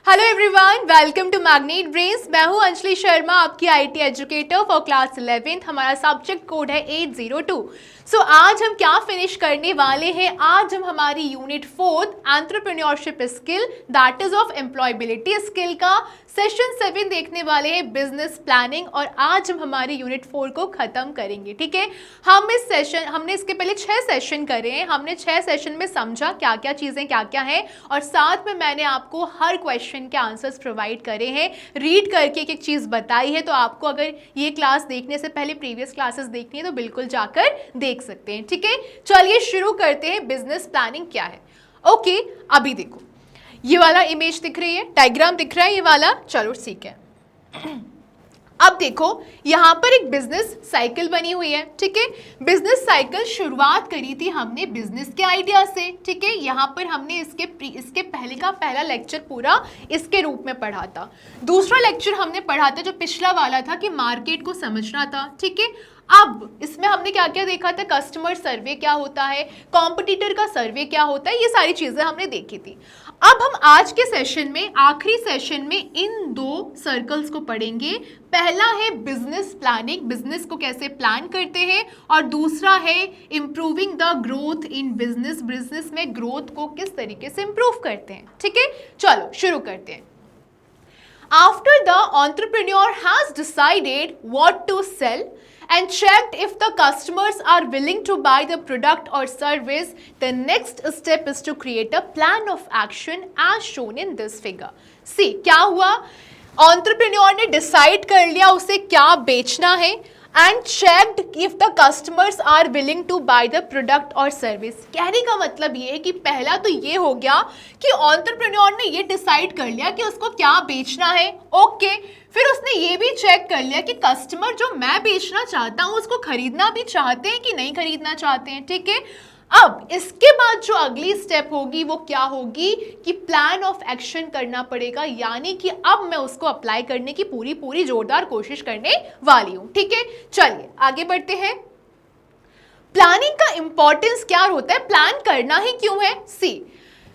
Hello everyone, welcome to magnet brains. मैं हूं अंजलि शर्मा, आपकी IT educator for class 11th। हमारा सब्जेक्ट कोड है 802। आज हम क्या फिनिश करने वाले हैं? आज हम हमारी unit 4 entrepreneurship skill that is of employability skill का सेशन 7 देखने वाले हैं, बिजनेस प्लानिंग। और आज हम हमारी यूनिट 4 को खत्म करेंगे। ठीक है, हमने इसके पहले 6 सेशन करे हैं। हमने 6 सेशन में समझा क्या क्या चीजें क्या क्या हैं, और साथ में मैंने आपको हर क्वेश्चन के आंसर्स प्रोवाइड करे हैं, रीड करके एक एक चीज बताई है। तो आपको अगर ये क्लास देखने से पहले प्रीवियस क्लासेस देखनी है तो बिल्कुल जाकर देख सकते हैं। ठीक है, चलिए शुरू करते हैं। बिजनेस प्लानिंग क्या है? ओके, अभी देखो ये वाला इमेज दिख रही है, डायग्राम दिख रहा है ये वाला। चलो ठीक है, अब देखो यहां पर एक बिजनेस साइकिल बनी हुई है। ठीक है, बिजनेस साइकिल शुरुआत करी थी हमने बिजनेस के आइडिया से। ठीक है, यहां पर हमने इसके पहले का पहला लेक्चर पूरा इसके रूप में पढ़ा था। दूसरा लेक्चर हमने पढ़ा था जो पिछला वाला था कि मार्केट को समझना था। ठीक है, अब इसमें हमने क्या क्या देखा था? कस्टमर सर्वे क्या होता है, कॉम्पिटिटर का सर्वे क्या होता है, ये सारी चीजें हमने देखी थी। अब हम आज के सेशन में, आखिरी सेशन में, इन 2 सर्कल्स को पढ़ेंगे। पहला है बिजनेस प्लानिंग, बिजनेस को कैसे प्लान करते हैं, और दूसरा है improving the growth in business, business में ग्रोथ को किस तरीके से इंप्रूव करते हैं। ठीक है, चलो शुरू करते हैं। After the entrepreneur has decided what to sell and checked if the customers are willing to buy the product or service, the next step is to create a plan of action as shown in this figure. See, क्या हुआ? Entrepreneur ने decide कर लिया उसे क्या बेचना है, and checked if the customers are willing to buy the product और सर्विस। कहने का मतलब ये है कि पहला तो ये हो गया कि एंटरप्रेन्योर ने ये डिसाइड कर लिया कि उसको क्या बेचना है। ओके, फिर उसने ये भी चेक कर लिया कि कस्टमर जो मैं बेचना चाहता हूँ उसको खरीदना भी चाहते हैं कि नहीं खरीदना चाहते हैं। ठीक है, अब इसके बाद जो अगली स्टेप होगी वो क्या होगी कि प्लान ऑफ एक्शन करना पड़ेगा, यानी कि अब मैं उसको अप्लाई करने की पूरी जोरदार कोशिश करने वाली हूं। ठीक है, चलिए आगे बढ़ते हैं। प्लानिंग का इंपॉर्टेंस क्या होता है, प्लान करना ही क्यों है? सी,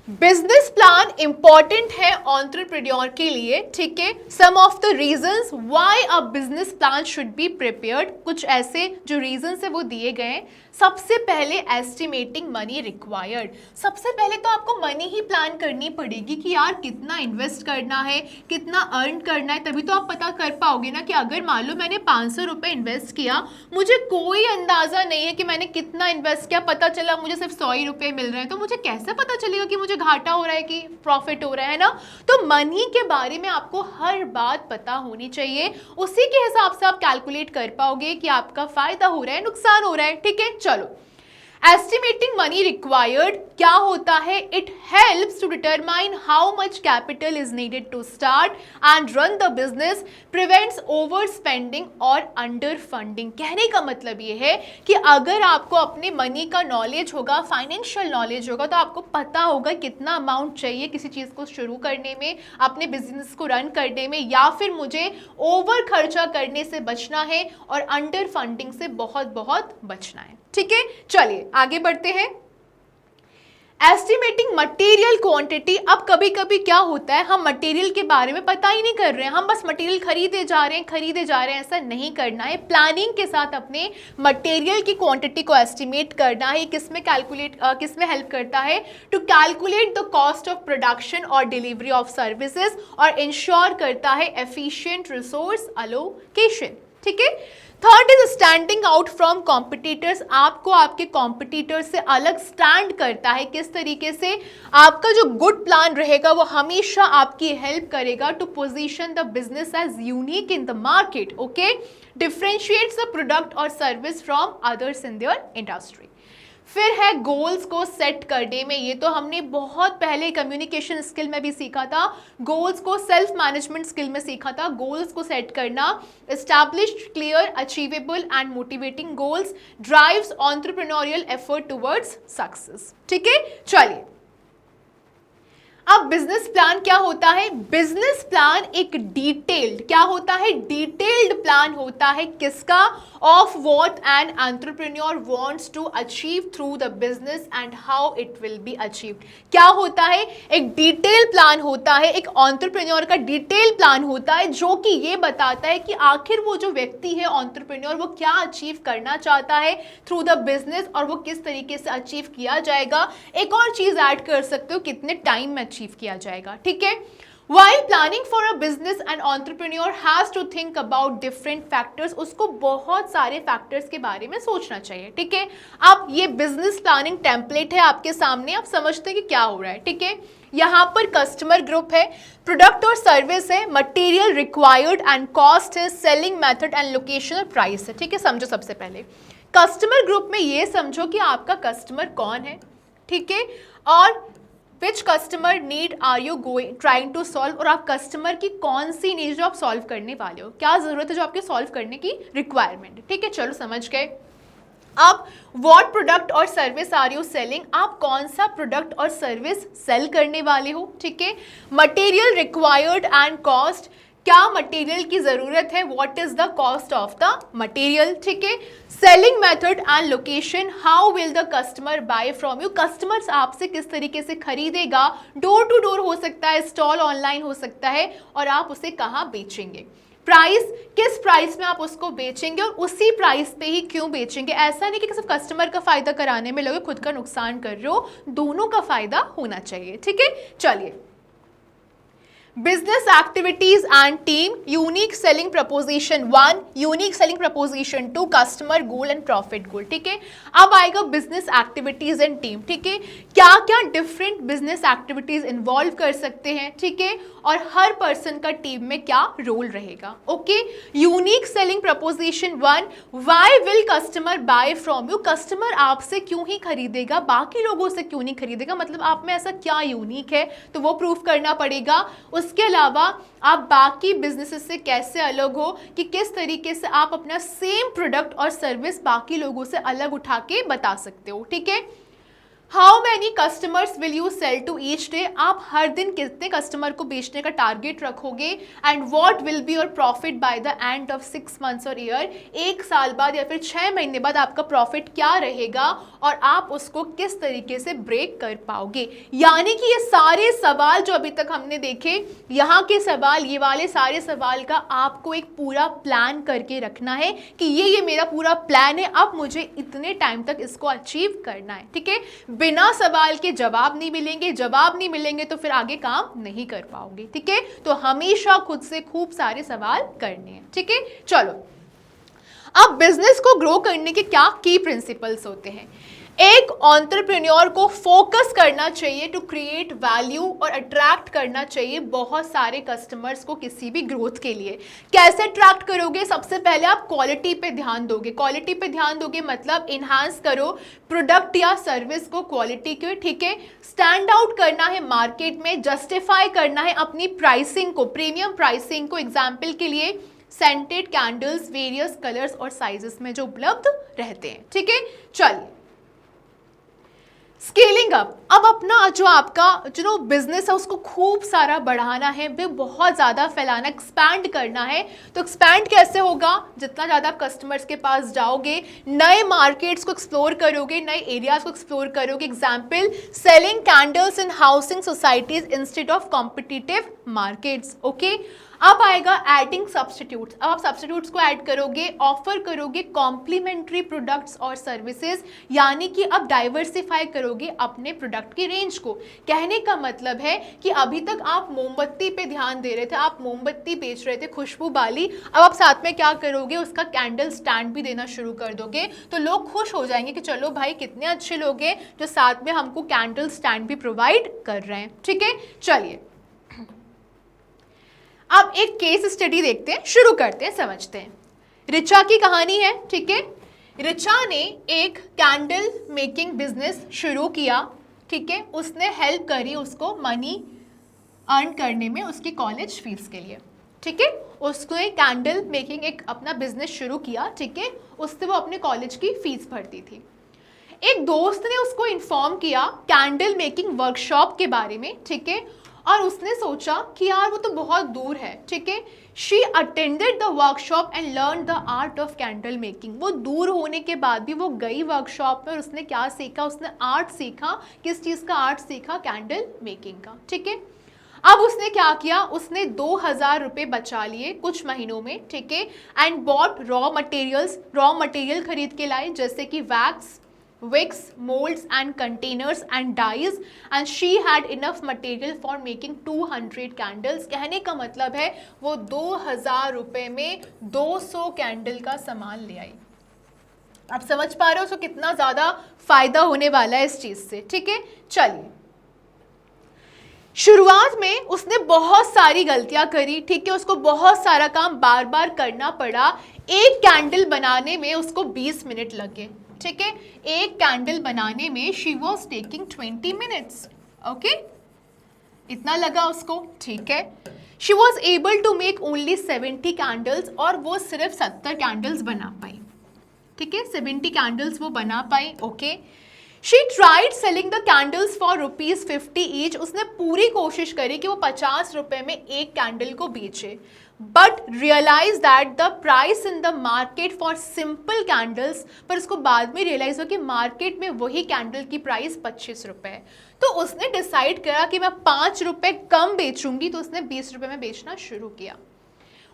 बिजनेस प्लान इंपॉर्टेंट है एंटरप्रेन्योर के लिए। ठीक है, some of the reasons why a business plan should be prepared, कुछ ऐसे जो रीजंस है वो दिए गए हैं। सबसे पहले एस्टिमेटिंग मनी रिक्वायर्ड, सबसे पहले तो आपको मनी ही प्लान करनी पड़ेगी कि यार कितना इन्वेस्ट करना है, कितना अर्न करना है, तभी तो आप पता कर पाओगे ना कि अगर मान लो मैंने 500 रुपये इन्वेस्ट किया, मुझे कोई अंदाजा नहीं है कि मैंने कितना इन्वेस्ट किया, पता चला मुझे सिर्फ 100 ही रुपये मिल रहे हैं, तो मुझे कैसे पता चलेगा कि मुझे घाटा हो रहा है कि प्रॉफिट हो रहा है ना? तो मनी के बारे में आपको हर बात पता होनी चाहिए, उसी के हिसाब से आप कैलकुलेट कर पाओगे कि आपका फायदा हो रहा है, नुकसान हो रहा है। ठीक है, चलो एस्टिमेटिंग मनी रिक्वायर्ड क्या होता है? It helps to determine how much capital is needed to start and run the business, prevents over spending और अंडर फंडिंग। कहने का मतलब ये है कि अगर आपको अपने मनी का नॉलेज होगा, फाइनेंशियल नॉलेज होगा, तो आपको पता होगा कितना अमाउंट चाहिए किसी चीज़ को शुरू करने में, अपने बिजनेस को रन करने में, या फिर मुझे ओवर खर्चा करने से बचना है और अंडर फंडिंग से बहुत बचना है। ठीक है, चलिए आगे बढ़ते हैं। Estimating material quantity. अब कभी कभी क्या होता है, हम मटेरियल के बारे में पता ही नहीं कर रहे हैं, हम बस मटेरियल खरीदे जा रहे हैं। ऐसा नहीं करना है, प्लानिंग के साथ अपने मटेरियल की क्वांटिटी को एस्टिमेट करना है। किसमें हेल्प करता है? To calculate the cost of production और डिलीवरी ऑफ सर्विसेज, और इंश्योर करता है एफिशिएंट रिसोर्स अलोकेशन। ठीक है, third is standing out from competitors. आपको आपके कॉम्पिटिटर से अलग स्टैंड करता है। किस तरीके से? आपका जो गुड प्लान रहेगा वो हमेशा आपकी हेल्प करेगा to position the business as unique in the market. Okay, differentiates the product और service from others in their industry. फिर है गोल्स को सेट करने में, ये तो हमने बहुत पहले कम्युनिकेशन स्किल में भी सीखा था, गोल्स को सेल्फ मैनेजमेंट स्किल में सीखा था। गोल्स को सेट करना, established clear achievable and motivating goals drives entrepreneurial effort towards success. ठीक है, चलिए अब बिजनेस प्लान क्या होता है? बिजनेस प्लान एक डिटेल्ड क्या होता है? डिटेल्ड प्लान होता है किसका? Of what an entrepreneur wants to achieve through the business and how it will be achieved. क्या होता है? एक डिटेल प्लान होता है, एक एंटरप्रेन्योर का डिटेल प्लान होता है जो कि ये बताता है कि आखिर वो जो व्यक्ति है एंटरप्रेन्योर वो क्या अचीव करना चाहता है थ्रू द बिजनेस और वो किस तरीके से अचीव किया जाएगा। एक और चीज ऐड कर सकते हो, कितने टाइम में अचीव किया जाएगा। ठीक है। While planning for a business, an entrepreneur has to think about different factors. उसको बहुत सारे फैक्टर्स के बारे में सोचना चाहिए। ठीक है। अब ये बिजनेस प्लानिंग टेम्पलेट है आपके सामने, आप समझते हैं कि क्या हो रहा है। ठीक है। यहाँ पर कस्टमर ग्रुप है, प्रोडक्ट और सर्विस है, मटेरियल रिक्वायर्ड एंड कॉस्ट है, सेलिंग मेथड एंड लोकेशन और प्राइस है। ठीक है। समझो सबसे पहले कस्टमर ग्रुप में ये समझो कि आपका कस्टमर कौन है। ठीक है। और which customer need are you going trying to solve, और आप कस्टमर की कौन सी नीड जो आप सॉल्व करने वाले हो, क्या जरूरत है जो आपके सॉल्व करने की रिक्वायरमेंट है। ठीक है। चलो समझ गए। अब व्हाट प्रोडक्ट और सर्विस आर यू सेलिंग, आप कौन सा प्रोडक्ट और सर्विस सेल करने वाले हो। ठीक है। मटेरियल रिक्वायर्ड एंड कॉस्ट, क्या मटेरियल की जरूरत है, what is the cost of the material. ठीक है। Selling method and location, how will the customer bye from you, customers आपसे किस तरीके से खरीदेगा, डोर टू डोर हो सकता है, स्टॉल ऑनलाइन हो सकता है, और आप उसे कहाँ बेचेंगे। प्राइस, किस प्राइस में आप उसको बेचेंगे और उसी प्राइस पे ही क्यों बेचेंगे। ऐसा नहीं कि सिर्फ कस्टमर का फायदा कराने में लगे, खुद का नुकसान कर रहे हो, दोनों का फायदा होना चाहिए। ठीक है। चलिए, business activities and team, unique selling proposition 1, unique selling proposition 2, customer goal and profit goal. ठीक है। अब आएगा बिजनेस एक्टिविटीज एंड टीम। ठीक है। क्या क्या डिफरेंट बिजनेस एक्टिविटीज इन्वॉल्व कर सकते हैं। ठीक है। और हर पर्सन का टीम में क्या रोल रहेगा। Okay. Unique selling proposition 1, why will customer bye from you, customer आपसे क्यों ही खरीदेगा, बाकी लोगों से क्यों नहीं खरीदेगा, मतलब आप में ऐसा क्या यूनिक है, तो वो प्रूफ करना पड़ेगा। उसके अलावा आप बाकी बिजनेसेस से कैसे अलग हो, कि किस तरीके से आप अपना सेम प्रोडक्ट और सर्विस बाकी लोगों से अलग उठा के बता सकते हो। ठीक है। How many customers will you sell to each day, आप हर दिन कितने कस्टमर को बेचने का टारगेट रखोगे। And what will be your profit by the end of 6 months और ईयर, 1 साल बाद या फिर 6 महीने बाद आपका प्रॉफिट क्या रहेगा और आप उसको किस तरीके से ब्रेक कर पाओगे। यानी कि ये सारे सवाल जो अभी तक हमने देखे, यहाँ के सवाल, ये वाले सारे सवाल का आपको एक पूरा प्लान करके रखना है कि ये मेरा पूरा प्लान है, अब मुझे इतने टाइम तक इसको अचीव करना है। ठीक है। बिना सवाल के जवाब नहीं मिलेंगे, जवाब नहीं मिलेंगे तो फिर आगे काम नहीं कर पाओगे। ठीक है। तो हमेशा खुद से खूब सारे सवाल करने हैं। ठीक है। चलो, अब बिजनेस को ग्रो करने के क्या की प्रिंसिपल्स होते हैं। एक एंटरप्रेन्योर को फोकस करना चाहिए टू क्रिएट वैल्यू और अट्रैक्ट करना चाहिए बहुत सारे कस्टमर्स को किसी भी ग्रोथ के लिए। कैसे अट्रैक्ट करोगे? सबसे पहले आप क्वालिटी पे ध्यान दोगे। क्वालिटी पे ध्यान दोगे मतलब इन्हांस करो प्रोडक्ट या सर्विस को क्वालिटी के। ठीक है। स्टैंड आउट करना है मार्केट में, जस्टिफाई करना है अपनी प्राइसिंग को, प्रीमियम प्राइसिंग को। एग्जाम्पल के लिए सेंटेड कैंडल्स वेरियस कलर्स और साइजेस में जो उपलब्ध रहते हैं। ठीक है। चलिए, स्केलिंग अप, अब अपना जो आपका जो बिजनेस है उसको खूब सारा बढ़ाना है, वे बहुत ज़्यादा फैलाना, एक्सपैंड करना है। तो एक्सपैंड कैसे होगा? जितना ज़्यादा कस्टमर्स के पास जाओगे, नए मार्केट्स को एक्सप्लोर करोगे, नए एरियाज को एक्सप्लोर करोगे। Example, selling candles in housing societies instead of competitive markets. Okay. अब आएगा एडिंग सब्सटीट्यूट्स। अब आप सब्सटीट्यूट्स को ऐड करोगे, ऑफर करोगे कॉम्प्लीमेंट्री प्रोडक्ट्स और सर्विसेज, यानी कि अब डाइवर्सिफाई करोगे अपने प्रोडक्ट की रेंज को। कहने का मतलब है कि अभी तक आप मोमबत्ती पे ध्यान दे रहे थे, आप मोमबत्ती बेच रहे थे खुशबू वाली, अब आप साथ में क्या करोगे, उसका कैंडल स्टैंड भी देना शुरू कर दोगे, तो लोग खुश हो जाएंगे कि चलो भाई कितने अच्छे लोग हैं जो साथ में हमको कैंडल स्टैंड भी प्रोवाइड कर रहे हैं। ठीक है। चलिए, अब एक केस स्टडी देखते हैं, शुरू करते हैं, समझते हैं। रिचा की कहानी है। ठीक है। रिचा ने एक कैंडल मेकिंग बिजनेस शुरू किया। ठीक है। उसने हेल्प करी उसको मनी अर्न करने में उसकी कॉलेज फीस के लिए। ठीक है। उसने कैंडल मेकिंग एक अपना बिजनेस शुरू किया। ठीक है। उससे वो अपने कॉलेज की फीस भरती थी। एक दोस्त ने उसको इन्फॉर्म किया कैंडल मेकिंग वर्कशॉप के बारे में। ठीक है। और उसने सोचा कि यार वो तो बहुत दूर है, ठीक है। She attended the workshop and learn the art of candle making. वो दूर होने के बाद भी वो गई वर्कशॉप में और उसने क्या सीखा, उसने आर्ट सीखा। किस चीज़ का आर्ट सीखा? कैंडल मेकिंग का, ठीक है। अब उसने क्या किया, उसने 2000 रुपये बचा लिए कुछ महीनों में, ठीक है। एंड बॉट रॉ मटेरियल खरीद के लाए, जैसे कि wax, wicks, molds and containers and dyes, and she had enough material for making 200 candles। कहने का मतलब है वो 2000 रुपये में 200 कैंडल का सामान ले आई। आप समझ पा रहे हो उसको कितना ज़्यादा फायदा होने वाला है इस चीज़ से, ठीक है। चलिए, शुरुआत में उसने बहुत सारी गलतियां करी, ठीक है। उसको बहुत सारा काम बार बार करना पड़ा। एक कैंडल बनाने में उसको 20 मिनट लगे, ठीक है। एक कैंडल बनाने में she was taking 20 minutes, okay, इतना लगा उसको, ठीक है। She was able to make only 70 candles, और वो सिर्फ 70 कैंडल्स बना पाई, ठीक है। 70 कैंडल्स वो बना पाई, okay. She tried selling the candles for ₹50 each. उसने पूरी कोशिश करी कि वो 50 रुपये में एक कैंडल को बेचे, but realise that the price in the market for simple candles, पर उसको बाद में रियलाइज हुआ कि मार्केट में वही कैंडल की प्राइस 25 रुपये है। तो उसने डिसाइड करा कि मैं 5 रुपये कम बेचूंगी, तो उसने 20 रुपये में बेचना शुरू किया।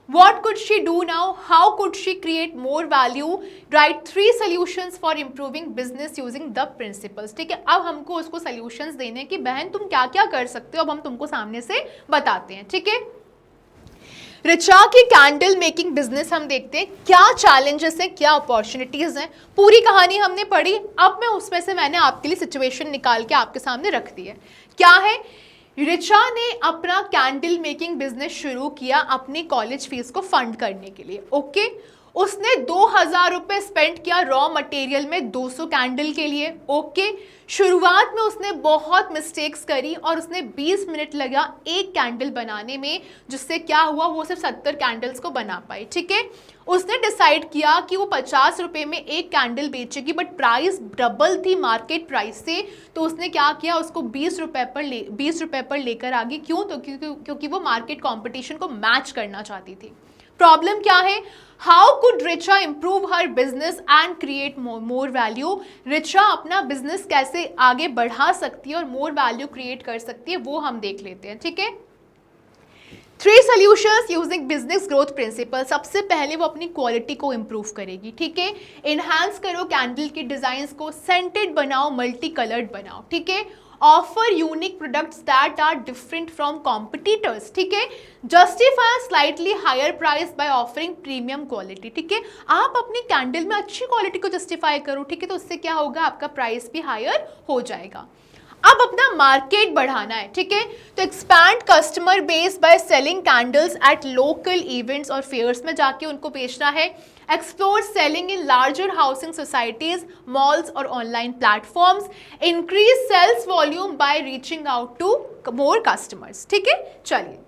What could she do now? How could she create more value? Write 3 solutions for improving business using the principles। ठीक है, अब हमको उसको solutions देने की, बहन तुम क्या क्या कर सकते हो, अब हम तुमको सामने से बताते हैं, ठीक है। रिचा की कैंडल मेकिंग बिजनेस हम देखते हैं, क्या चैलेंजेस हैं, क्या अपॉर्चुनिटीज हैं। पूरी कहानी हमने पढ़ी, अब मैं उसमें से मैंने आपके लिए सिचुएशन निकाल के आपके सामने रख दी है। क्या है, रिचा ने अपना कैंडल मेकिंग बिजनेस शुरू किया अपनी कॉलेज फीस को फंड करने के लिए, ओके। उसने 2000 रुपये स्पेंड किया रॉ मटेरियल में 200 कैंडल के लिए, ओके। शुरुआत में उसने बहुत मिस्टेक्स करी और उसने 20 मिनट लगा एक कैंडल बनाने में, जिससे क्या हुआ, वो सिर्फ 70 कैंडल्स को बना पाई, ठीक है। उसने डिसाइड किया कि वो 50 रुपये में एक कैंडल बेचेगी, बट प्राइस डबल थी मार्केट प्राइस से, तो उसने क्या किया, उसको 20 रुपये पर लेकर आ गई। क्यों? तो क्योंकि वो मार्केट कॉम्पिटिशन को मैच करना चाहती थी। प्रॉब्लम क्या है, how could Richa improve her business and create more value. Richa अपना बिजनेस कैसे आगे बढ़ा सकती है और मोर वैल्यू क्रिएट कर सकती है, वो हम देख लेते हैं, ठीक है। 3 solutions using business growth principle. सबसे पहले वो अपनी क्वालिटी को इंप्रूव करेगी, ठीक है। इनहांस करो कैंडल के डिजाइन को, सेंटेड बनाओ, मल्टी कलर्ड बनाओ, ठीक है। Offer unique products that are different from competitors, ठीक है। Justify slightly higher price by offering premium quality, ठीक है। आप अपनी कैंडल में अच्छी क्वालिटी को जस्टिफाई करो, ठीक है, तो उससे क्या होगा, आपका प्राइस भी हायर हो जाएगा। अब अपना मार्केट बढ़ाना है, ठीक है, तो expand customer base by selling candles at local events और फेयर्स में जाके उनको बेचना है। Explore selling in larger housing societies, malls और online platforms. Increase sales volume by reaching out to more customers, ठीक है। चलिए,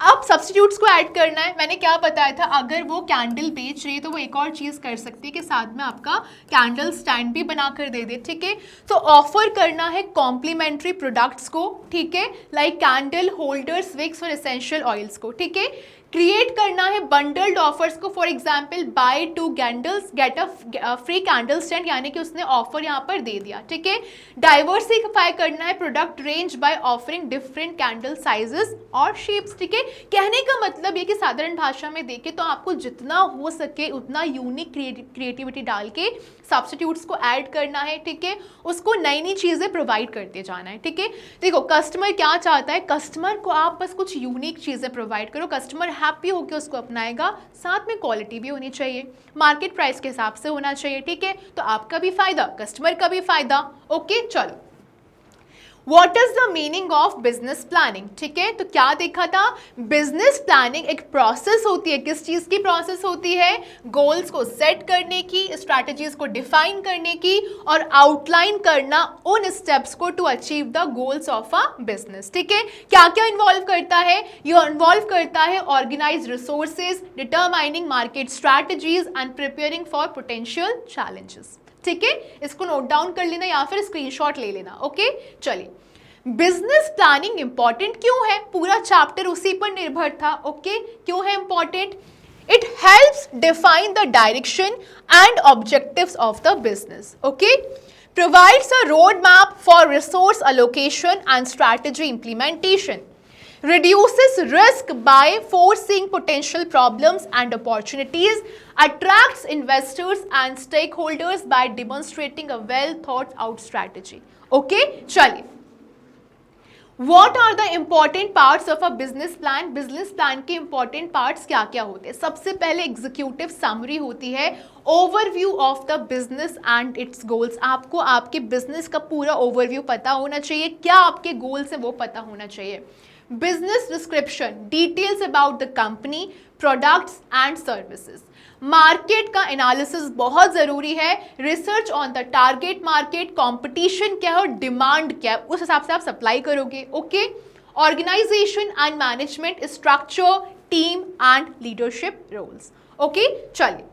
अब सब्स्टिट्यूट्स को ऐड करना है। मैंने क्या बताया था, अगर वो कैंडल बेच रही है तो वो एक और चीज़ कर सकती है कि साथ में आपका कैंडल स्टैंड भी बना कर दे दे, ठीक है। तो ऑफर करना है कॉम्प्लीमेंट्री प्रोडक्ट्स को, ठीक है, लाइक कैंडल होल्डर्स, विक्स और एसेंशियल ऑयल्स को, ठीक है। क्रिएट करना है बंडल्ड ऑफर्स को, for example bye 2 candles get a free candle stand, यानी कि उसने ऑफर यहाँ पर दे दिया, ठीक है। डाइवर्सिफाई करना है product range by offering different candle sizes और शेप्स, ठीक है। कहने का मतलब ये कि साधारण भाषा में देखें तो आपको जितना हो सके उतना यूनिक क्रिएटिविटी डाल के सब्स्टिट्यूट्स को ऐड करना है, ठीक है। उसको नई नई चीज़ें प्रोवाइड करते जाना है, ठीक है। देखो, कस्टमर क्या चाहता है, कस्टमर को आप बस कुछ यूनिक चीज़ें प्रोवाइड करो, कस्टमर हैप्पी होकर उसको अपनाएगा। साथ में क्वालिटी भी होनी चाहिए, मार्केट प्राइस के हिसाब से होना चाहिए, ठीक है। तो आपका भी फायदा, कस्टमर का भी फायदा, ओके। चलो, What is the meaning of business planning? ठीक है, तो क्या देखा था, बिजनेस प्लानिंग एक प्रोसेस होती है। किस चीज़ की प्रोसेस होती है, गोल्स को सेट करने की, स्ट्रैटेजीज को डिफाइन करने की और आउटलाइन करना उन स्टेप्स को to achieve the goals of a business, ठीक है। क्या क्या इन्वॉल्व करता है, ये इन्वॉल्व करता है organise resources, determining market strategies and preparing for potential challenges, ठीक है। इसको नोट डाउन कर लेना या फिर स्क्रीनशॉट ले लेना, ओके। चलिए, बिजनेस प्लानिंग इंपॉर्टेंट क्यों है? पूरा चैप्टर उसी पर निर्भर था। ओके, क्यों है important? It helps define the direction and objectives of the business. Okay, provides a roadmap for resource allocation and strategy implementation, reduces risk by foreseeing potential problems and opportunities, attracts investors and stakeholders by demonstrating a well thought out strategy. Okay, चलिए, What are the important parts of a business plan? Business plan के important parts क्या क्या होते हैं? सबसे पहले executive summary होती है, overview of the business and it's goals. आपको आपके बिजनेस का पूरा ओवरव्यू पता होना चाहिए, क्या आपके गोल्स हैं वो पता होना चाहिए। Business description, details about the company, products and services. Market का एनालिसिस बहुत जरूरी है, research on the target market, competition क्या है और डिमांड क्या है, उस हिसाब से आप सप्लाई करोगे। Okay, organisation and management structure, team and leadership roles. Okay, चलिए,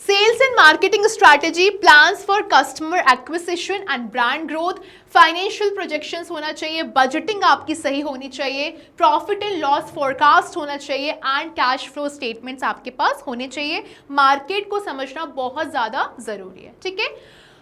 sales and marketing strategy, plans for customer acquisition and brand growth, financial projections होना चाहिए, बजटिंग आपकी सही होनी चाहिए, प्रॉफिट एंड लॉस फोरकास्ट होना चाहिए एंड कैश फ्लो स्टेटमेंट्स आपके पास होने चाहिए। मार्केट को समझना बहुत ज़्यादा ज़रूरी है। ठीक है,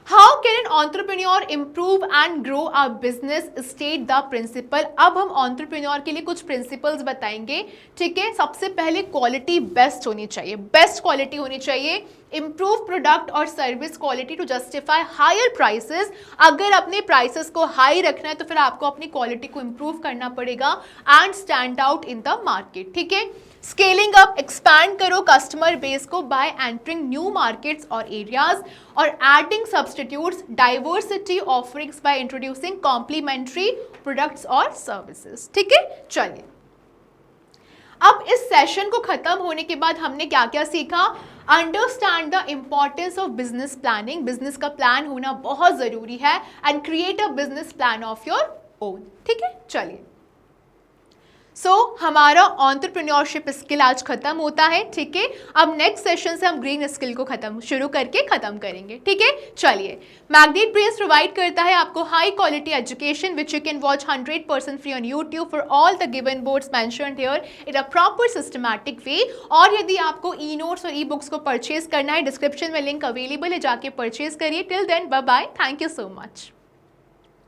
how can an entrepreneur improve and grow a business, state the principle. अब हम एंटरप्रेन्योर के लिए कुछ प्रिंसिपल्स बताएंगे। ठीक है, सबसे पहले क्वालिटी बेस्ट होनी चाहिए, बेस्ट क्वालिटी होनी चाहिए। इम्प्रूव प्रोडक्ट और service quality to justify higher prices. अगर अपने प्राइसेस को हाई रखना है तो फिर आपको अपनी क्वालिटी को इम्प्रूव करना पड़ेगा and stand out in the market. ठीक है, स्केलिंग अप, एक्सपैंड करो कस्टमर बेस को बाय एंटरिंग न्यू मार्केट्स और एरियाज, और adding substitutes, diversity offerings by introducing complementary products और सर्विसेज। ठीक है, चलिए, अब इस सेशन को खत्म होने के बाद हमने क्या क्या सीखा? Understand the importance of business planning, business का प्लान होना बहुत जरूरी है, and create a business plan of your own. ठीक है, चलिए, हमारा एंटरप्रेन्योरशिप स्किल आज खत्म होता है। ठीक है, अब नेक्स्ट सेशन से हम ग्रीन स्किल को शुरू करके खत्म करेंगे। ठीक है, चलिए, मैग्नेट ब्रेन्स प्रोवाइड करता है आपको high quality education which you can watch 100% free on YouTube for all the given boards mentioned here in a proper systematic way. और यदि आपको ई नोट्स और ई बुक्स को परचेज करना है, डिस्क्रिप्शन में लिंक अवेलेबल है, जाके परचेज करिए। Till then, bye bye, thank you so much.